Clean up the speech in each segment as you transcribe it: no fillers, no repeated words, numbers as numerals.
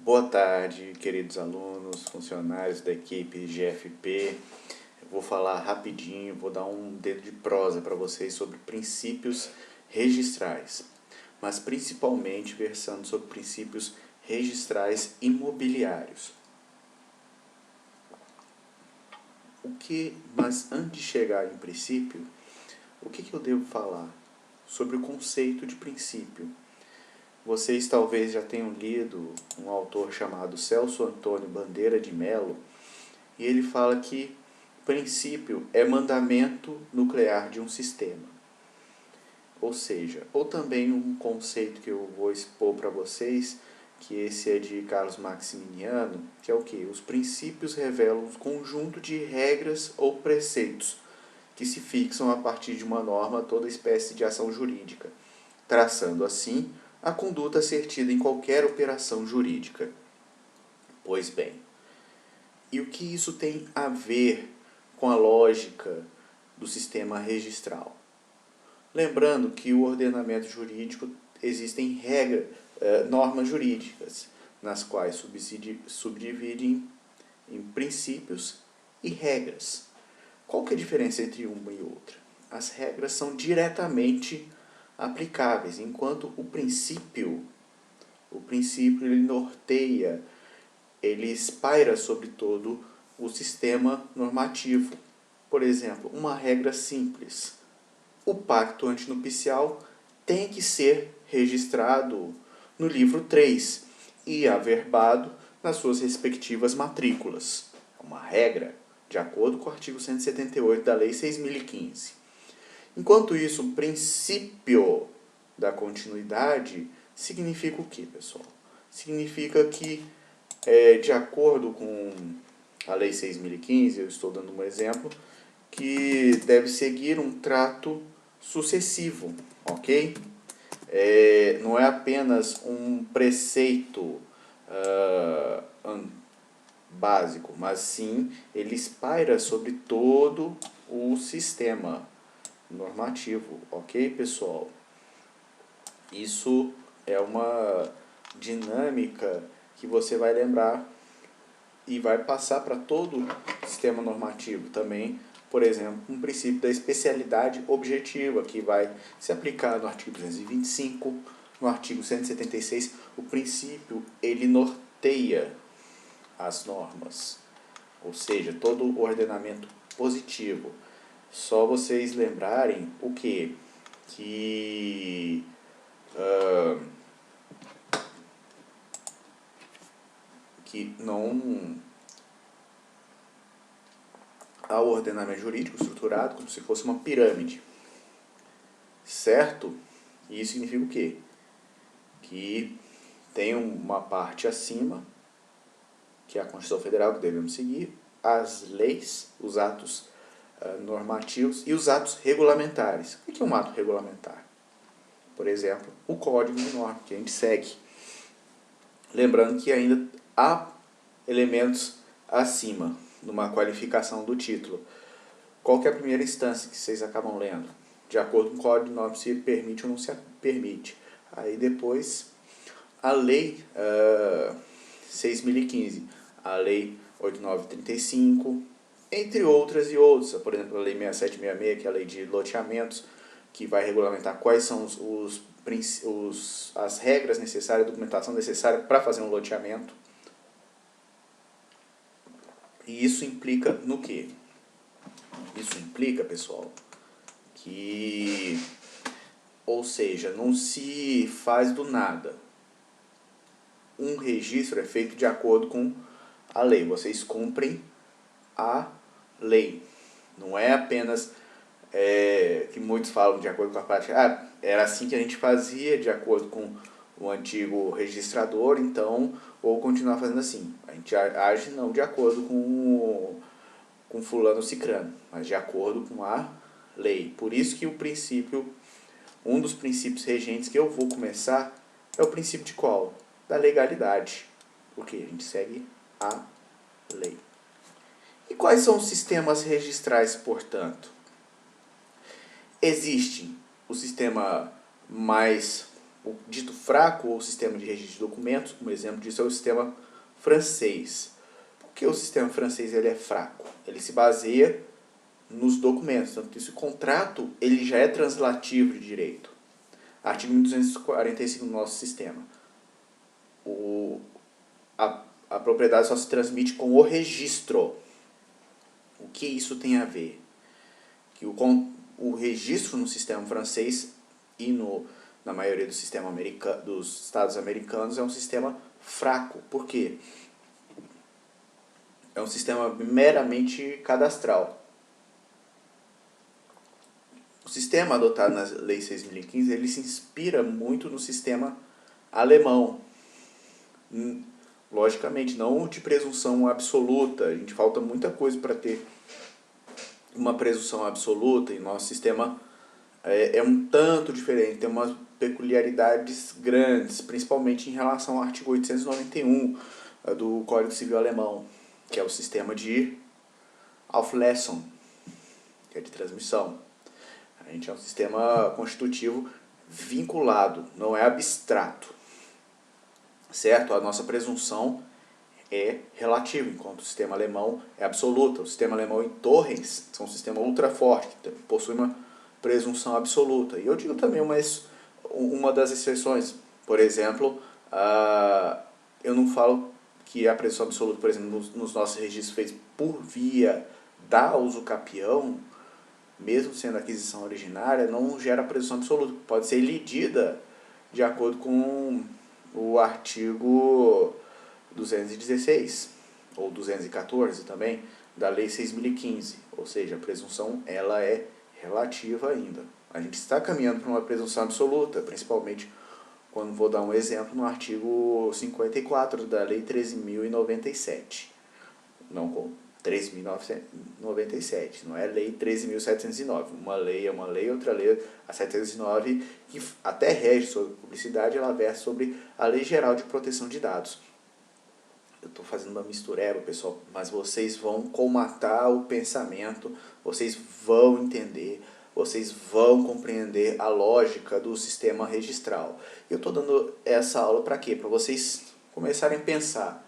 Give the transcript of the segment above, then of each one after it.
Boa tarde, queridos alunos, funcionários da equipe GFP. Eu vou falar rapidinho, vou dar um dedo de prosa para vocês sobre princípios registrais, mas principalmente versando sobre princípios registrais imobiliários. Mas antes de chegar em princípio, o que eu devo falar? Sobre o conceito de princípio. Vocês talvez já tenham lido um autor chamado Celso Antônio Bandeira de Mello, e ele fala que princípio é mandamento nuclear de um sistema. Ou seja, ou também um conceito que eu vou expor para vocês, que esse é de Carlos Maximiano, que é o que? Os princípios revelam um conjunto de regras ou preceitos que se fixam a partir de uma norma a toda espécie de ação jurídica, traçando assim a conduta a ser tida em qualquer operação jurídica. Pois bem, e o que isso tem a ver com a lógica do sistema registral? Lembrando que o ordenamento jurídico existem normas jurídicas, nas quais subdividem em princípios e regras. Qual que é a diferença entre uma e outra? As regras são diretamente aplicáveis, enquanto o princípio ele norteia, ele espaira sobre todo o sistema normativo. Por exemplo, uma regra simples: o pacto antinupcial tem que ser registrado no livro 3 e averbado nas suas respectivas matrículas. É uma regra, de acordo com o artigo 178 da Lei 6.015. Enquanto isso, o princípio da continuidade significa o que, pessoal? Significa que, de acordo com a Lei 6.015, eu estou dando um exemplo, que deve seguir um trato sucessivo, ok? Não é apenas um preceito básico, mas sim ele espaira sobre todo o sistema normativo, ok, pessoal? Isso é uma dinâmica que você vai lembrar e vai passar para todo o sistema normativo também. Por exemplo, um princípio da especialidade objetiva, que vai se aplicar no artigo 225, no artigo 176. O princípio, ele norteia as normas, ou seja, todo o ordenamento positivo. Só vocês lembrarem o quê? Que não há o ordenamento jurídico estruturado como se fosse uma pirâmide, certo? E isso significa o quê? Que tem uma parte acima, que é a Constituição Federal, que devemos seguir, as leis, os atos normativos e os atos regulamentares. O que é um ato regulamentar? Por exemplo, o código de norma que a gente segue. Lembrando que ainda há elementos acima, numa qualificação do título. Qual que é a primeira instância que vocês acabam lendo? De acordo com o código de norma, se permite ou não se permite. Aí depois, a lei 6.015, a lei 8.935, entre outras e outras. Por exemplo, a lei 6766, que é a lei de loteamentos, que vai regulamentar quais são as regras necessárias, a documentação necessária para fazer um loteamento. E isso implica no quê? Isso implica, pessoal, que, ou seja, não se faz do nada. Um registro é feito de acordo com a lei. Vocês cumprem a lei. Não é apenas que muitos falam de acordo com a prática. Era assim que a gente fazia, de acordo com o antigo registrador, então vou continuar fazendo assim. A gente age não de acordo com fulano cicrano, mas de acordo com a lei. Por isso que um dos princípios regentes que eu vou começar é o princípio de qual? Da legalidade. Porque a gente segue a lei. E quais são os sistemas registrais, portanto? Existe o sistema mais o dito fraco ou sistema de registro de documentos. Um exemplo disso é o sistema francês. Por que o sistema francês ele é fraco? Ele se baseia nos documentos, tanto que esse contrato ele já é translativo de direito. Artigo 1245 do nosso sistema. A propriedade só se transmite com o registro. O que isso tem a ver? Que o registro no sistema francês e na maioria dos estados americanos é um sistema fraco. Por quê? É um sistema meramente cadastral. O sistema adotado na Lei 6.015, ele se inspira muito no sistema alemão. Logicamente, não de presunção absoluta. A gente falta muita coisa para ter uma presunção absoluta, e nosso sistema é um tanto diferente, tem umas peculiaridades grandes, principalmente em relação ao artigo 891 do Código Civil Alemão, que é o sistema de Auflösung, que é de transmissão. A gente é um sistema constitutivo vinculado, não é abstrato. Certo? A nossa presunção é relativa, enquanto o sistema alemão é absoluta. O sistema alemão em torrens é um sistema ultra forte, que possui uma presunção absoluta. E eu digo também uma das exceções. Por exemplo, eu não falo que a presunção absoluta, por exemplo, nos nossos registros feitos por via da usucapião, mesmo sendo aquisição originária, não gera presunção absoluta. Pode ser lidida de acordo com o artigo 216, ou 214 também, da Lei 6.015. Ou seja, a presunção ela é relativa ainda. A gente está caminhando para uma presunção absoluta, principalmente quando vou dar um exemplo no artigo 54 da Lei 13.097. Não com 13.997, não é Lei 13.709. Uma lei é uma lei, outra lei, a 709, que até rege sobre publicidade, ela versa sobre a Lei Geral de Proteção de Dados. Eu estou fazendo uma mistureba, pessoal, mas vocês vão colmatar o pensamento, vocês vão entender, vocês vão compreender a lógica do sistema registral. Eu estou dando essa aula para quê? Para vocês começarem a pensar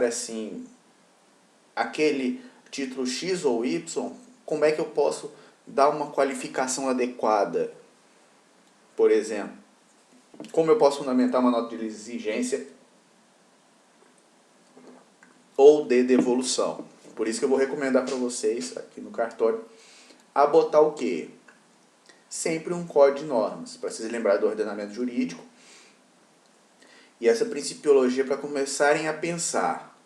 assim, aquele título X ou Y, como é que eu posso dar uma qualificação adequada? Por exemplo, como eu posso fundamentar uma nota de exigência ou de devolução? Por isso que eu vou recomendar para vocês, aqui no cartório, a botar o quê? Sempre um código de normas, para vocês lembrarem do ordenamento jurídico, e essa principiologia para começarem a pensar,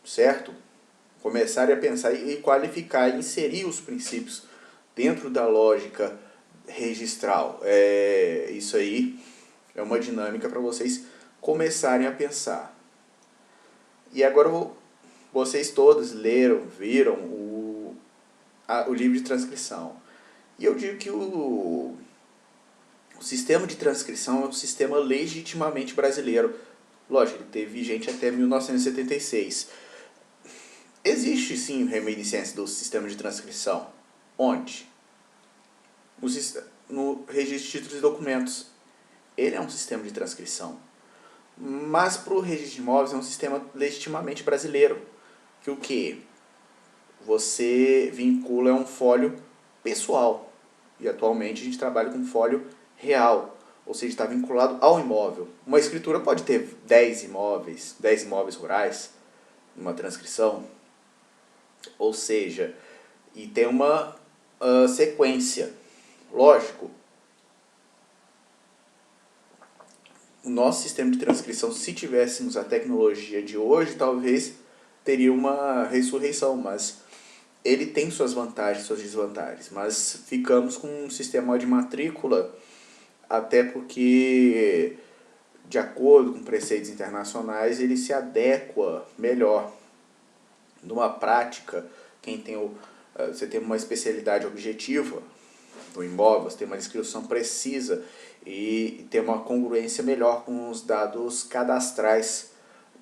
certo? Começarem a pensar e qualificar e inserir os princípios dentro da lógica registral. Isso aí é uma dinâmica para vocês começarem a pensar. E agora vocês todos viram o livro de transcrição. E eu digo que o sistema de transcrição é um sistema legitimamente brasileiro. Lógico, ele teve vigente até 1976. Existe sim reminiscência do sistema de transcrição. Onde? No registro de títulos e documentos. Ele é um sistema de transcrição. Mas para o registro de imóveis é um sistema legitimamente brasileiro. Que o que? Você vincula um folho pessoal. E atualmente a gente trabalha com folho real. Ou seja, está vinculado ao imóvel. Uma escritura pode ter 10 imóveis rurais, numa transcrição. Ou seja, e tem uma sequência. Lógico, o nosso sistema de transcrição, se tivéssemos a tecnologia de hoje, talvez teria uma ressurreição, mas ele tem suas vantagens, suas desvantagens. Mas ficamos com um sistema de matrícula, até porque, de acordo com preceitos internacionais, ele se adequa melhor. Numa prática, você tem uma especialidade objetiva no imóvel, você tem uma descrição precisa e tem uma congruência melhor com os dados cadastrais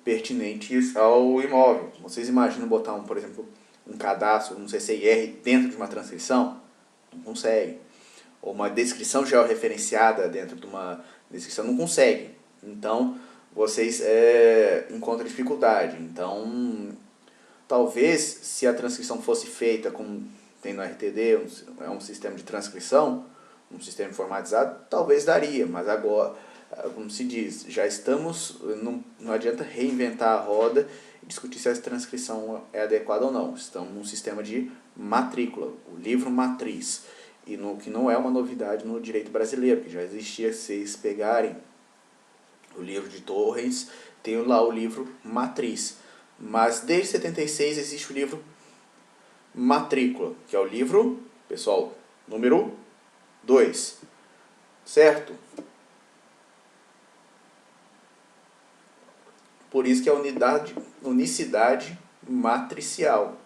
pertinentes ao imóvel. Vocês imaginam botar, por exemplo, um cadastro, um CCIR dentro de uma transcrição? Não consegue. ou uma descrição georreferenciada dentro de uma descrição, não consegue. Então, vocês encontram dificuldade. Então, talvez, se a transcrição fosse feita como tem no RTD, é um sistema de transcrição, um sistema informatizado, talvez daria, mas agora, como se diz, já estamos, não adianta reinventar a roda e discutir se essa transcrição é adequada ou não. Estamos num sistema de matrícula, o livro matriz, e que não é uma novidade no direito brasileiro, que já existia. Se vocês pegarem o livro de Torrens, tem lá o livro matriz. Mas desde 76 existe o livro matrícula, que é o livro, pessoal, número 2, certo? Por isso que é a unicidade matricial.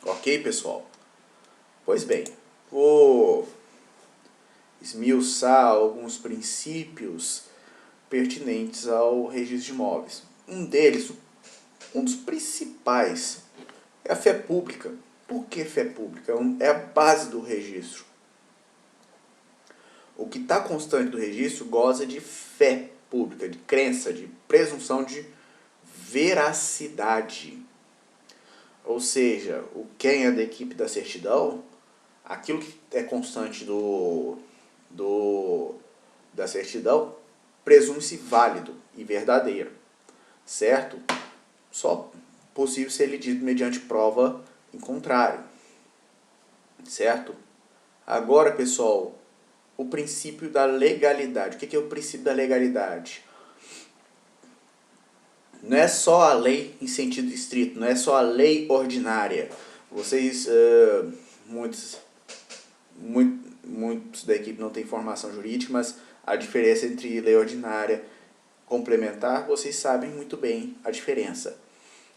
Ok, pessoal? Pois bem, vou esmiuçar alguns princípios pertinentes ao registro de imóveis. Um deles, um dos principais, é a fé pública. Por que fé pública? É a base do registro. O que está constante do registro goza de fé pública, de crença, de presunção de veracidade. Ou seja, quem é da equipe da certidão, aquilo que é constante da certidão presume-se válido e verdadeiro, certo? Só possível ser dito mediante prova em contrário, certo? Agora, pessoal, o princípio da legalidade. O que é o princípio da legalidade? Não é só a lei em sentido estrito, não é só a lei ordinária. Vocês, muitos da equipe não têm formação jurídica, mas a diferença entre lei ordinária e complementar, vocês sabem muito bem a diferença.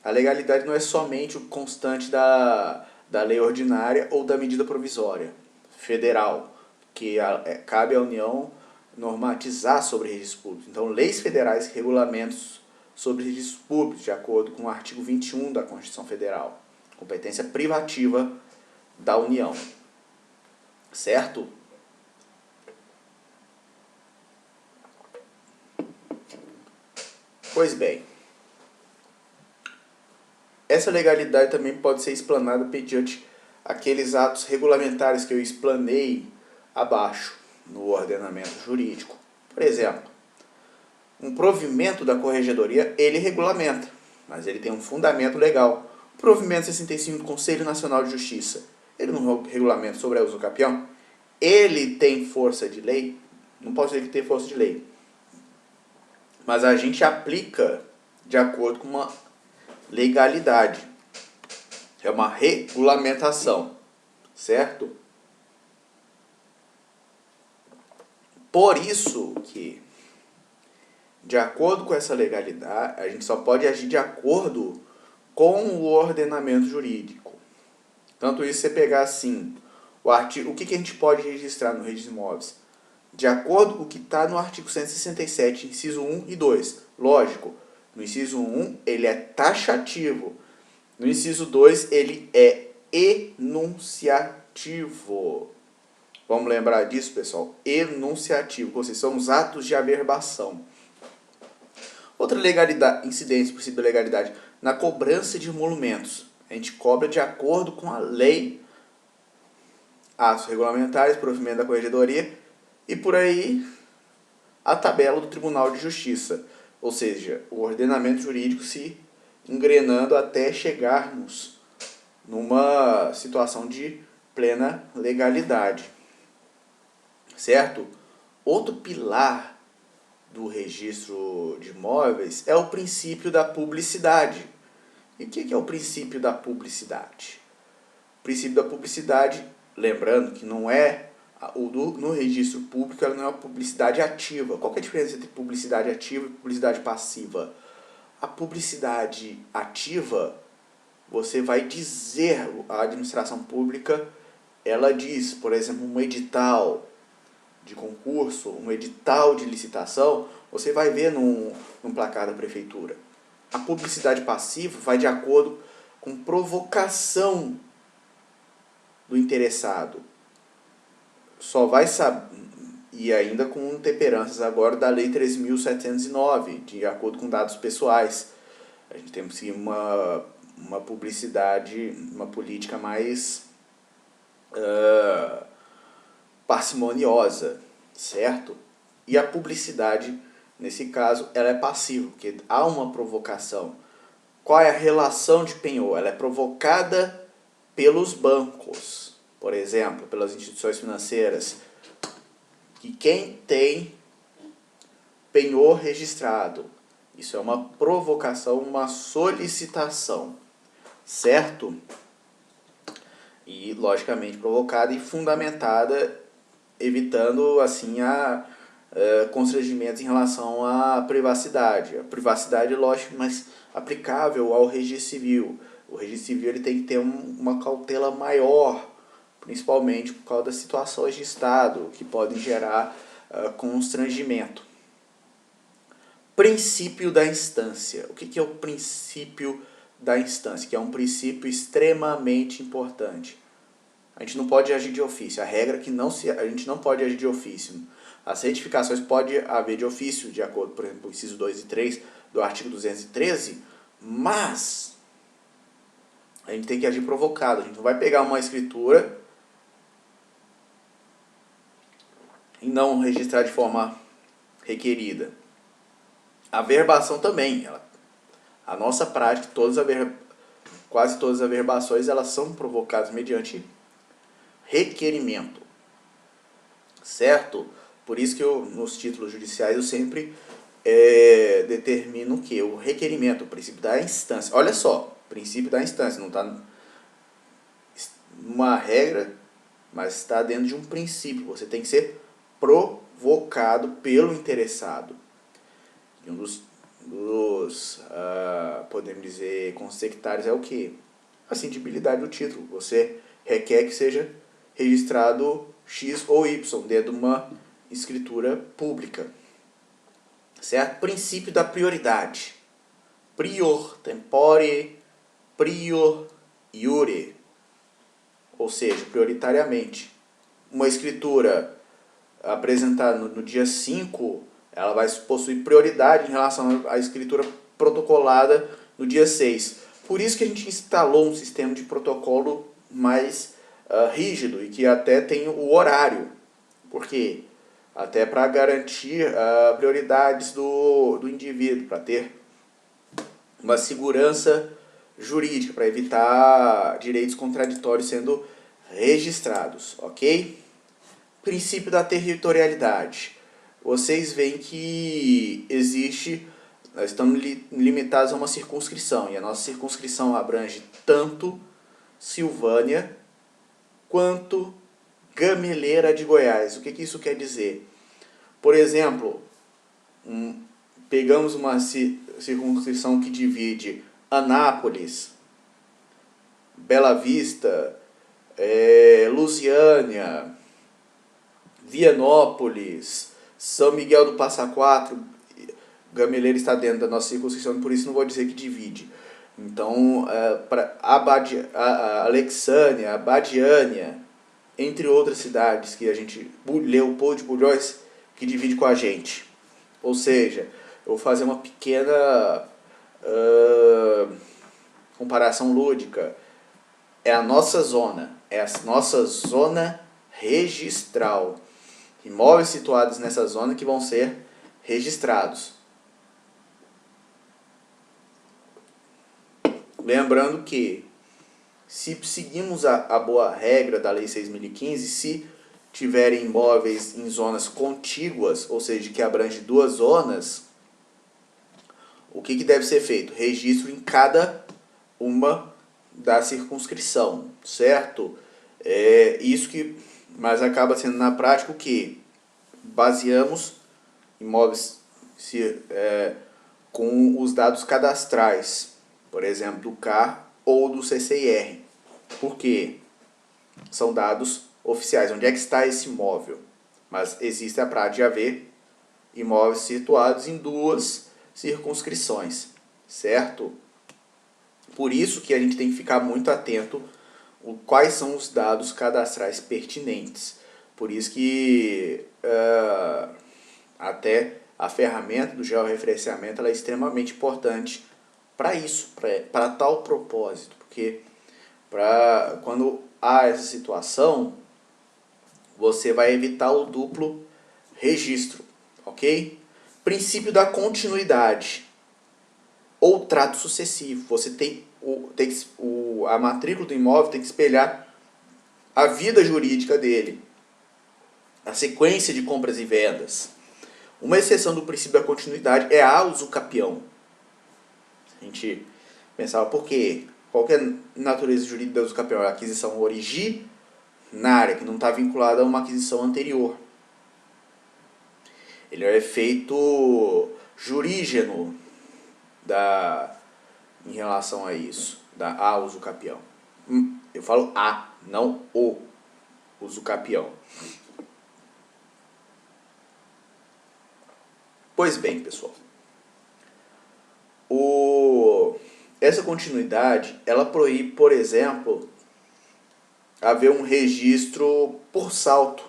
A legalidade não é somente o constante da lei ordinária ou da medida provisória federal, que cabe à União normatizar sobre registros públicos. Então, leis federais e regulamentos sobre registros públicos, de acordo com o artigo 21 da Constituição Federal, competência privativa da União. Certo? Pois bem, essa legalidade também pode ser explanada mediante aqueles atos regulamentares que eu explanei abaixo no ordenamento jurídico. Por exemplo, um provimento da corregedoria, ele regulamenta, mas ele tem um fundamento legal. O provimento 65 do Conselho Nacional de Justiça, ele não regulamenta sobre a uso do capião, ele tem força de lei? Não posso dizer que tem força de lei, mas a gente aplica de acordo com uma legalidade. É uma regulamentação, certo? Por isso que, de acordo com essa legalidade, a gente só pode agir de acordo com o ordenamento jurídico. Tanto isso, você pegar assim, o que a gente pode registrar no registro de imóveis? De acordo com o que está no artigo 167, inciso 1 e 2. Lógico, no inciso 1 ele é taxativo, no inciso 2 ele é enunciativo. Vamos lembrar disso, pessoal? Enunciativo, ou seja, são os atos de averbação. Outra legalidade, incidência, princípio da legalidade, na cobrança de emolumentos. A gente cobra de acordo com a lei, atos regulamentares, provimento da corregedoria e por aí a tabela do Tribunal de Justiça. Ou seja, o ordenamento jurídico se engrenando até chegarmos numa situação de plena legalidade. Certo? Outro pilar do registro de imóveis é o princípio da publicidade. E o que é o princípio da publicidade? O princípio da publicidade, lembrando que não é no registro público, ela não é uma publicidade ativa. Qual que é a diferença entre publicidade ativa e publicidade passiva? A publicidade ativa, você vai dizer, a administração pública, ela diz, por exemplo, um edital de concurso, um edital de licitação, você vai ver num placar da prefeitura. A publicidade passiva vai de acordo com provocação do interessado. só vai saber, e ainda com temperanças agora da Lei 13.709, de acordo com dados pessoais. A gente tem sim uma publicidade, uma política mais parcimoniosa, certo? E a publicidade, nesse caso, ela é passiva, porque há uma provocação. Qual é a relação de penhor? Ela é provocada pelos bancos, por exemplo, pelas instituições financeiras, que quem tem penhor registrado, isso é uma provocação, uma solicitação, certo? E, logicamente, provocada e fundamentada, evitando, assim, constrangimentos em relação à privacidade. A privacidade, lógico, mas aplicável ao registro civil. O registro civil ele tem que ter uma cautela maior, principalmente por causa das situações de Estado, que podem gerar constrangimento. Princípio da instância. O que é o princípio da instância? Que é um princípio extremamente importante. A gente não pode agir de ofício. A regra é que a gente não pode agir de ofício. As retificações pode haver de ofício, de acordo, por exemplo, com o inciso 2 e 3 do artigo 213, mas a gente tem que agir provocado. A gente não vai pegar uma escritura e não registrar de forma requerida. A verbação também. A nossa prática, quase todas as averbações, elas são provocadas mediante requerimento. Certo? Por isso que nos títulos judiciais eu sempre determino que o requerimento, o princípio da instância. Olha só, princípio da instância, não está numa regra, mas está dentro de um princípio. Você tem que ser provocado pelo interessado. E um dos podemos dizer, consectários é o que? A cindibilidade do título. Você requer que seja registrado X ou Y dentro de uma escritura pública. Certo? Princípio da prioridade. Prior tempore, prior iure. Ou seja, prioritariamente. Uma escritura apresentada no dia 5, ela vai possuir prioridade em relação à escritura protocolada no dia 6. Por isso que a gente instalou um sistema de protocolo mais rígido e que até tem o horário. Por quê? Até para garantir prioridades do indivíduo, para ter uma segurança jurídica, para evitar direitos contraditórios sendo registrados, ok? Princípio da territorialidade. Vocês veem que nós estamos limitados a uma circunscrição, e a nossa circunscrição abrange tanto Silvânia quanto Gameleira de Goiás. O que isso quer dizer? Por exemplo, pegamos uma circunscrição que divide Anápolis, Bela Vista, Lusiânia, Vianópolis, São Miguel do Passa Quatro. Gameleira está dentro da nossa circunscrição, por isso não vou dizer que divide. Então, Alexânia, Abadiânia, entre outras cidades que a gente Leopoldo de Bulhões, que divide com a gente. Ou seja, eu vou fazer uma pequena comparação lúdica. É a nossa zona registral. Imóveis situados nessa zona que vão ser registrados. Lembrando que, se seguimos a boa regra da Lei 6.015, se tiverem imóveis em zonas contíguas, ou seja, que abrange 2 zonas, o que deve ser feito? Registro em cada uma da circunscrição, certo? Mas acaba sendo na prática o que? Baseamos imóveis com os dados cadastrais, por exemplo, do CAR ou do CCIR. Por quê? São dados oficiais. Onde é que está esse imóvel? Mas existe a prática de haver imóveis situados em 2 circunscrições, certo? Por isso que a gente tem que ficar muito atento quais são os dados cadastrais pertinentes. Por isso que até a ferramenta do georreferenciamento ela é extremamente importante para isso, para tal propósito. Porque quando há essa situação, você vai evitar o duplo registro, ok? Princípio da continuidade ou trato sucessivo. Você a matrícula do imóvel tem que espelhar a vida jurídica dele, a sequência de compras e vendas. Uma exceção do princípio da continuidade é a usucapião. A gente pensava, por quê? Qual que é a natureza jurídica da usucapião? É a aquisição originária, que não está vinculada a uma aquisição anterior. Ele é o efeito jurígeno em relação a isso, da usucapião. Eu falo a, não o usucapião. Pois bem, pessoal, essa continuidade, ela proíbe, por exemplo, haver um registro por salto.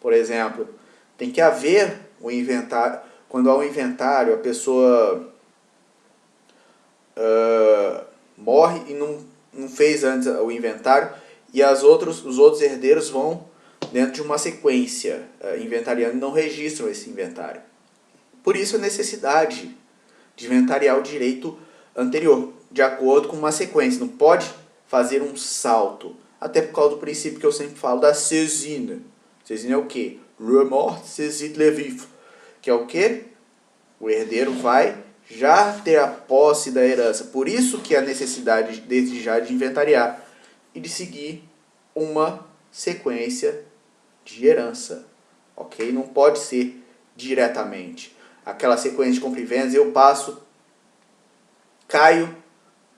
Por exemplo, tem que haver o inventário. Quando há um inventário, a pessoa morre e não fez antes o inventário, e os outros herdeiros vão dentro de uma sequência inventariando e não registram esse inventário. Por isso a necessidade de inventariar o direito anterior, de acordo com uma sequência. Não pode fazer um salto. Até por causa do princípio que eu sempre falo da saisine. Saisine é o quê? Le mort saisit le vif. Que é o quê? O herdeiro vai já ter a posse da herança. Por isso que a necessidade desde já de inventariar e de seguir uma sequência de herança. Ok? Não pode ser diretamente. Aquela sequência de compra e vendas, eu passo, Caio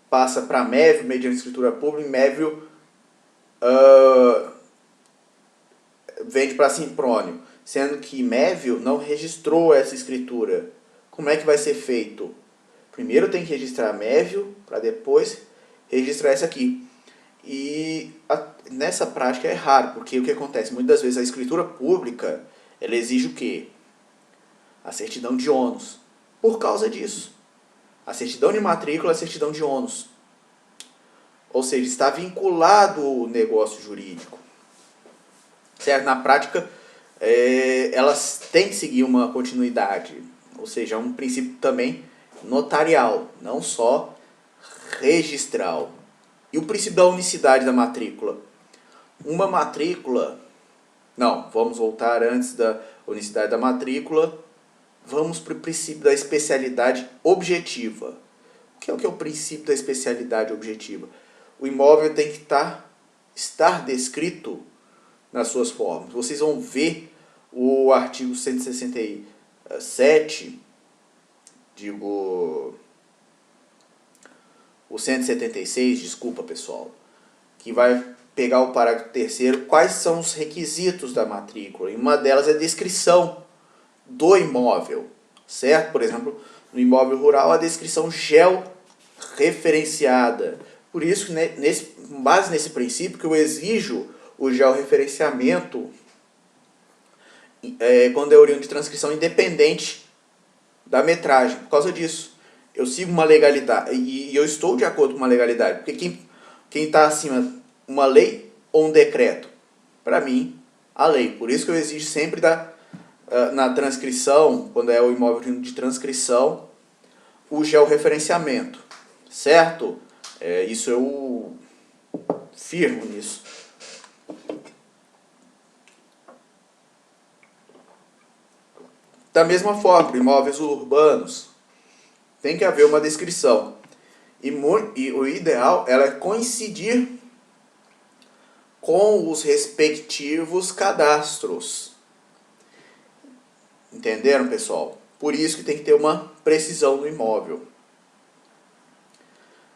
passa para Mévio, mediante escritura pública, e Mévio vende para Simprônio, sendo que Mévio não registrou essa escritura. Como é que vai ser feito? Primeiro tem que registrar Mévio, para depois registrar essa aqui. E nessa prática é raro, porque o que acontece? Muitas das vezes a escritura pública, ela exige o quê? A certidão de ônus. Por causa disso. A certidão de matrícula é a certidão de ônus. Ou seja, está vinculado o negócio jurídico. Certo? Na prática, elas têm que seguir uma continuidade. Ou seja, é um princípio também notarial, não só registral. E o princípio da unicidade da matrícula? Uma matrícula... Não, vamos voltar antes da unicidade da matrícula. Vamos para o princípio da especialidade objetiva. O que é o princípio da especialidade objetiva? O imóvel tem que estar descrito nas suas formas. Vocês vão ver o artigo 167, o 176, desculpa pessoal, que vai pegar o parágrafo 3º, quais são os requisitos da matrícula. E uma delas é a descrição do imóvel, certo? Por exemplo, no imóvel rural, a descrição georreferenciada. Por isso, com base nesse princípio, que eu exijo o georreferenciamento quando é oriundo de transcrição independente da metragem. Por causa disso, eu sigo uma legalidade, e eu estou de acordo com uma legalidade. Porque quem está acima, uma lei ou um decreto? Para mim, a lei. Por isso que eu exijo sempre na transcrição, quando é o imóvel de transcrição, o georreferenciamento, certo? Isso eu firmo nisso. Da mesma forma, imóveis urbanos, tem que haver uma descrição. E o ideal é coincidir com os respectivos cadastros. Entenderam, pessoal? Por isso que tem que ter uma precisão no imóvel.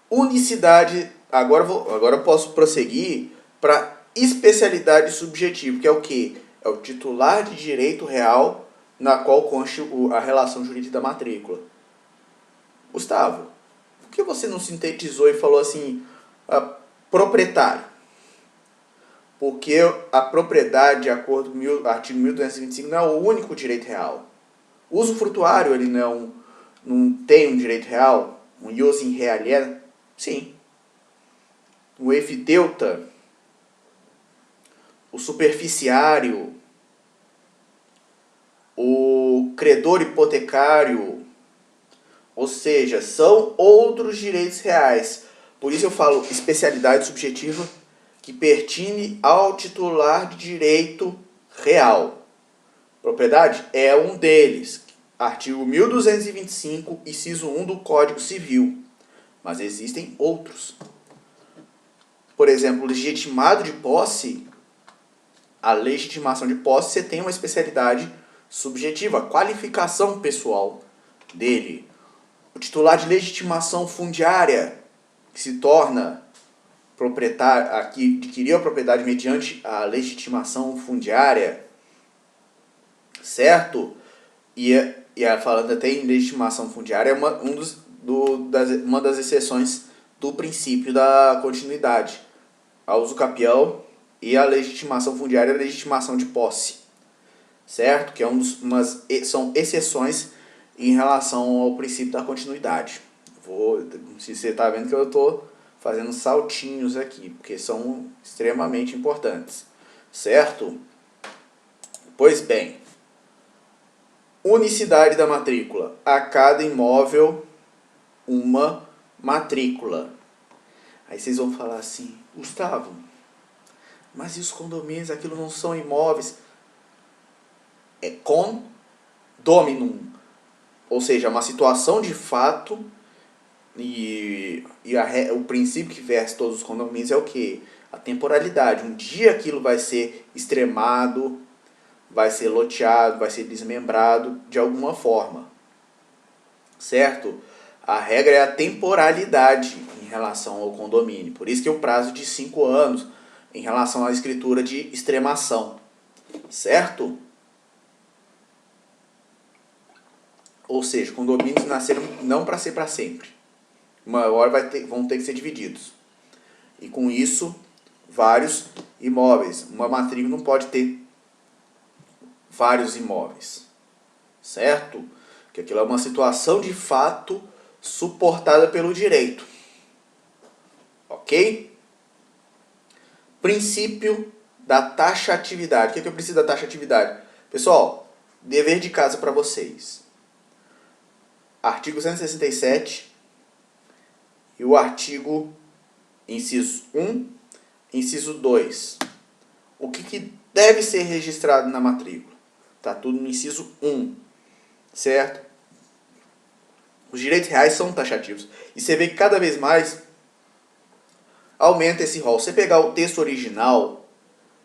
Unicidade, agora eu posso prosseguir para especialidade subjetiva, que é o quê? É o titular de direito real na qual consta a relação jurídica da matrícula. Gustavo, por que você não sintetizou e falou assim, proprietário? Porque a propriedade, de acordo com o artigo 1225, não é o único direito real. O usufrutuário, ele não tem um direito real? Um ius in re aliena? Sim. O efideuta, o superficiário, o credor hipotecário, ou seja, são outros direitos reais. Por isso eu falo especialidade subjetiva que pertine ao titular de direito real. Propriedade é um deles. Artigo 1225, inciso 1 do Código Civil. Mas existem outros. Por exemplo, legitimado de posse, a legitimação de posse, você tem uma especialidade subjetiva, qualificação pessoal dele. O titular de legitimação fundiária, que se torna proprietário, aqui adquiriu a propriedade mediante a legitimação fundiária, certo? Falando até em legitimação fundiária, é uma das exceções do princípio da continuidade. A uso capião e a legitimação fundiária, a legitimação de posse, certo? Que são exceções em relação ao princípio da continuidade. Se você está vendo que eu estou fazendo saltinhos aqui, porque são extremamente importantes, certo? Pois bem, unicidade da matrícula. A cada imóvel, uma matrícula. Aí vocês vão falar assim, Gustavo, mas e os condomínios, aquilo não são imóveis? É condominum, ou seja, uma situação de fato, o princípio que veste todos os condomínios é o quê? A temporalidade. Um dia aquilo vai ser extremado, vai ser loteado, vai ser desmembrado de alguma forma, certo? A regra é a temporalidade em relação ao condomínio. Por isso que é o prazo de 5 anos em relação à escritura de extremação, certo? Ou seja, condomínios nasceram não para ser para sempre. Uma hora vão ter que ser divididos. E com isso, vários imóveis. Uma matrícula não pode ter vários imóveis, certo? Que aquilo é uma situação de fato suportada pelo direito. Ok? Princípio da taxatividade. O que é o princípio da taxatividade? Pessoal, dever de casa para vocês. Artigo 167 e o artigo inciso 1, inciso 2. O que deve ser registrado na matrícula? Está tudo no inciso 1, certo? Os direitos reais são taxativos. E você vê que cada vez mais aumenta esse rol. Você pegar o texto original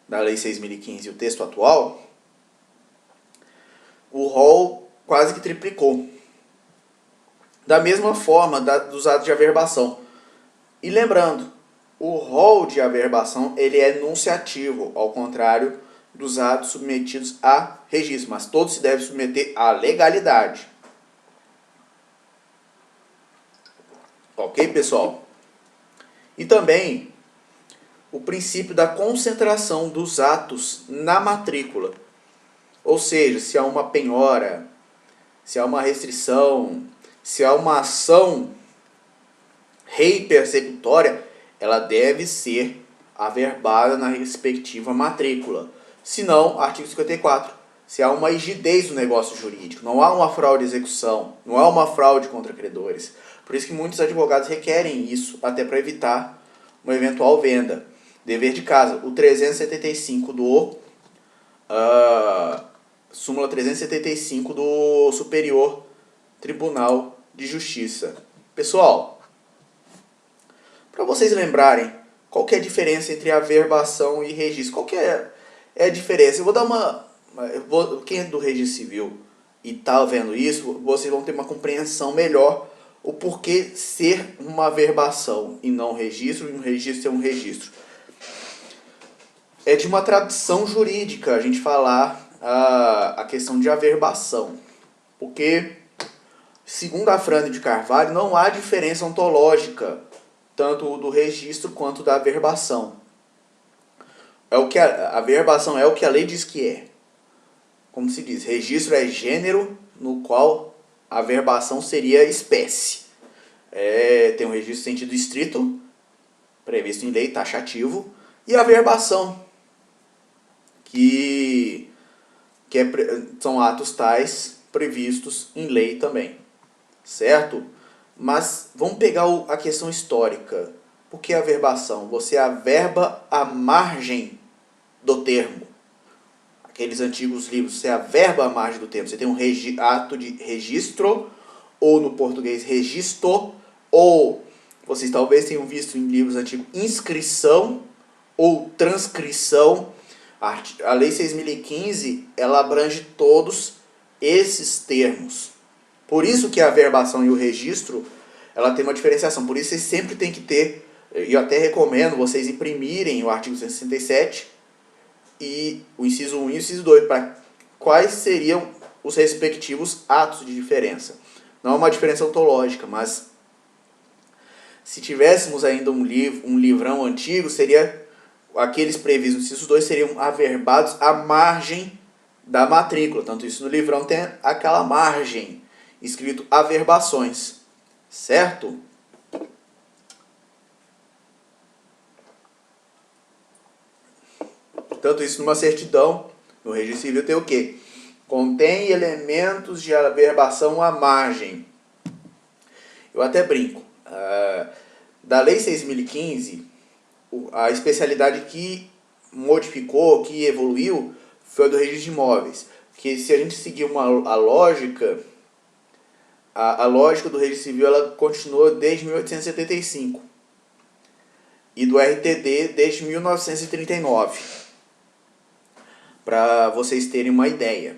da Lei 6.015 e o texto atual, o rol quase que triplicou. Da mesma forma dos atos de averbação. E lembrando, o rol de averbação ele é enunciativo, ao contrário dos atos submetidos a registro, mas todos se devem submeter à legalidade. Ok, pessoal? E também o princípio da concentração dos atos na matrícula. Ou seja, se há uma penhora, se há uma restrição, se há uma ação rei persecutória, ela deve ser averbada na respectiva matrícula. Se não, artigo 54, se há uma rigidez no negócio jurídico, não há uma fraude de execução, não há uma fraude contra credores. Por isso que muitos advogados requerem isso, até para evitar uma eventual venda. Dever de casa, o 375 súmula 375 do Superior Tribunal de Justiça. Pessoal, para vocês lembrarem, qual que é a diferença entre averbação e registro? Qual que é a diferença? Eu vou dar quem é do registro civil e está vendo isso, vocês vão ter uma compreensão melhor o porquê ser uma averbação e não um registro, e um registro ser um registro. É de uma tradição jurídica a gente falar a questão de averbação, porque, segundo a Frande de Carvalho, não há diferença ontológica, tanto do registro quanto da averbação. é o que a verbação é o que a lei diz que é. Como se diz, registro é gênero no qual a verbação seria espécie. Tem um registro em sentido estrito, previsto em lei, taxativo, e a verbação, são atos tais previstos em lei também, certo? Mas vamos pegar a questão histórica. Por que a verbação? Você averba a margem do termo. Aqueles antigos livros, você averba a margem do termo. Você tem um ato de registro, ou no português registro, ou vocês talvez tenham visto em livros antigos inscrição ou transcrição. A Lei 6.015, ela abrange todos esses termos. Por isso que a verbação e o registro, ela tem uma diferenciação. Por isso vocês sempre tem que ter, eu até recomendo vocês imprimirem o artigo 167 e o inciso 1 e o inciso 2, para quais seriam os respectivos atos de diferença. Não é uma diferença ontológica, mas se tivéssemos ainda um livrão antigo, seria aqueles previstos no inciso 2 seriam averbados à margem da matrícula. Tanto isso no livrão tem aquela margem, escrito averbações, certo? Tanto isso numa certidão, no registro civil tem o quê? Contém elementos de averbação à margem. Eu até brinco. Da Lei 6.015, a especialidade que modificou, que evoluiu, foi a do registro de imóveis. Porque se a gente seguir a lógica, a lógica do registro civil ela continuou desde 1875. E do RTD desde 1939. Para vocês terem uma ideia,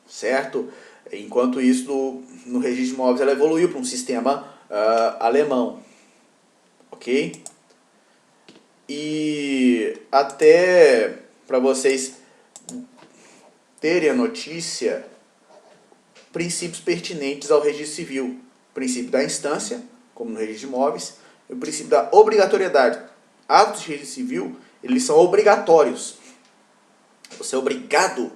certo? Enquanto isso, no registro de imóveis ela evoluiu para um sistema alemão, ok? E até para vocês terem a notícia, princípios pertinentes ao registro civil. O princípio da instância, como no registro de imóveis, e o princípio da obrigatoriedade. Atos de registro civil, eles são obrigatórios. Você é obrigado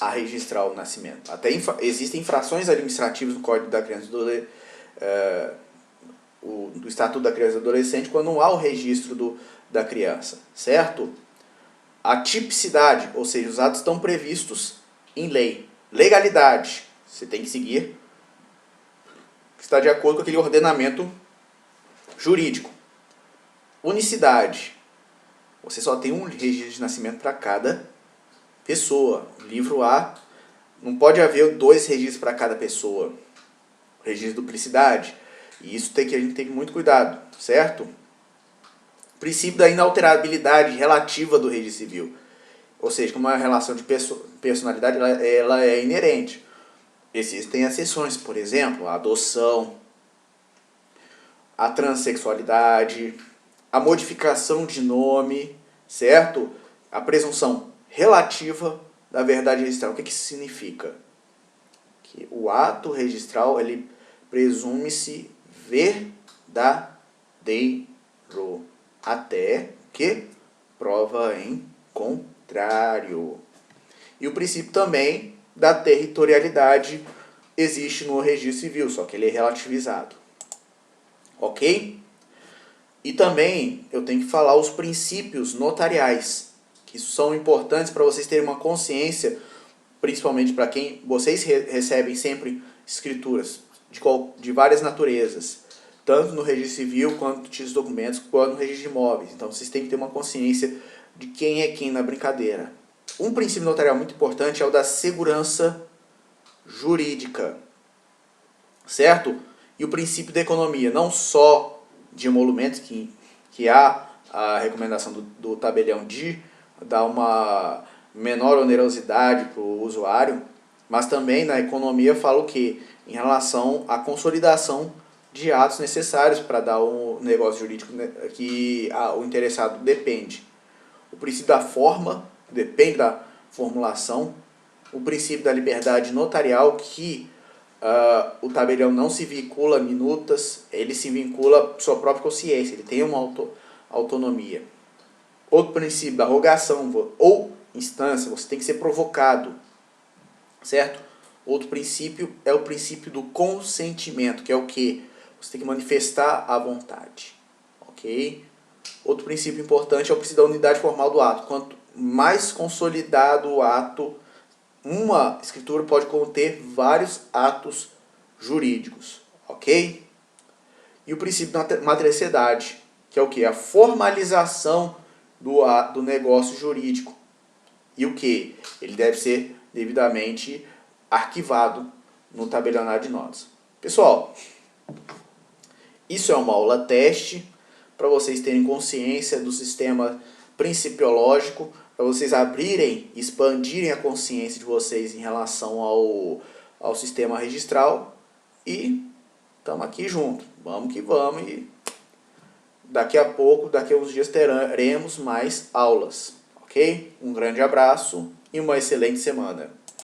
a registrar o nascimento. Até existem infrações administrativas no Código da Criança e do Estatuto da Criança e do Adolescente quando não há o registro da criança, certo? A tipicidade, ou seja, os atos estão previstos em lei. Legalidade, você tem que seguir, está de acordo com aquele ordenamento jurídico. Unicidade, você só tem um registro de nascimento para cada pessoa. Livro A, não pode haver 2 registros para cada pessoa. Registro de duplicidade. E isso a gente tem muito cuidado, certo? Princípio da inalterabilidade relativa do registro civil. Ou seja, como uma relação de personalidade, ela é inerente. Existem exceções, por exemplo, a adoção, a transexualidade, a modificação de nome, certo? A presunção relativa da verdade registral. O que isso significa? Que o ato registral, ele presume-se verdadeiro até que prova em contrário. E o princípio também da territorialidade existe no registro civil, só que ele é relativizado. Ok? E também eu tenho que falar os princípios notariais, que são importantes para vocês terem uma consciência, principalmente para quem vocês recebem sempre escrituras de várias naturezas, tanto no registro civil, quanto nos documentos, quanto no registro de imóveis. Então vocês têm que ter uma consciência de quem é quem na brincadeira. Um princípio notarial muito importante é o da segurança jurídica, certo? E o princípio da economia, não só de emolumentos, que há a recomendação do tabelião de dar uma menor onerosidade para o usuário, mas também na economia fala o quê? Em relação à consolidação de atos necessários para dar um negócio jurídico que o interessado depende. O princípio da forma, depende da formulação. O princípio da liberdade notarial, que o tabelião não se vincula a minutas, ele se vincula à sua própria consciência, ele tem uma autonomia. Outro princípio da rogação ou instância, você tem que ser provocado, certo? Outro princípio é o princípio do consentimento, que é o quê? Você tem que manifestar a vontade, ok? Outro princípio importante é o princípio da unidade formal do ato. Quanto mais consolidado o ato, uma escritura pode conter vários atos jurídicos, ok? E o princípio da materialidade, que é o quê? A formalização do negócio jurídico. E o que? Ele deve ser devidamente arquivado no tabelionário de notas. Pessoal, isso é uma aula teste para vocês terem consciência do sistema principiológico, para vocês abrirem, expandirem a consciência de vocês em relação ao sistema registral. E estamos aqui juntos. Vamos que vamos. E daqui a pouco, daqui a uns dias, teremos mais aulas. Ok? Um grande abraço e uma excelente semana.